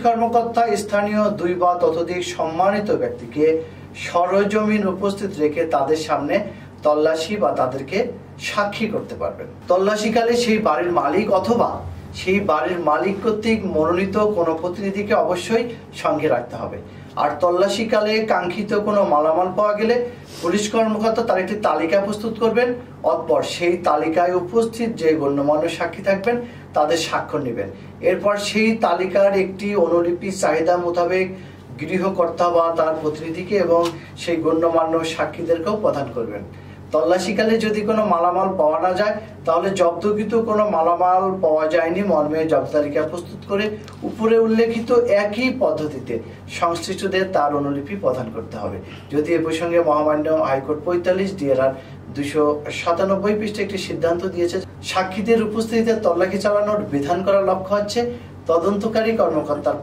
কর্মকর্তা স্থানীয় 2 বা ততোধিক সম্মানিত ব্যক্তিকে সরজমিন উপস্থিত রেখে তাদের সামনে তল্লাশি বা তাদেরকে সাক্ষী করতে পারবেন। তল্লাশিকালে সেই বাড়ির মালিক অথবা সেই বাড়ির মালিক কর্তৃক মনোনীত কোনো প্রতিনিধিকে অবশ্যই সঙ্গে রাখতে হবে। আর তল্লাশিকালে কাঙ্ক্ষিত কোনো মালামাল পাওয়া গেলে পুলিশ কর্মকর্তা তার একটি তালিকা প্রস্তুত করবেন। অতঃপর সেই তালিকায় উপস্থিত যে গণ্যমান্য সাক্ষী থাকবেন তাদের স্বাক্ষর নেবেন। এরপর সেই তালিকার একটি অনুলিপি চাহিদা মোতাবেক গৃহকর্তা বা তার প্রতিনিধিকে এবং সেই গণ্যমান্য সাক্ষীদেরকেও প্রদান করবেন। তল্লাশিকালে যদি কোনো মালামাল পাওয়া না যায় তাহলে জব্দকৃত কোনো মালামাল পাওয়া যায়নি মর্মে জব্দ তালিকা প্রস্তুত করে উপরে উল্লেখিত একই পদ্ধতিতে সংশ্লিষ্টদের তার অনুলিপি প্রদান করতে হবে। যদি এ প্রসঙ্গে মহামান্য হাইকোর্ট 45 DLR 297 পৃষ্ঠে একটি সিদ্ধান্ত দিয়েছে, সাক্ষীদের উপস্থিতিতে তল্লাশি চালানোর বিধান করার লক্ষ্য হচ্ছে তদন্তকারী কর্মকর্তার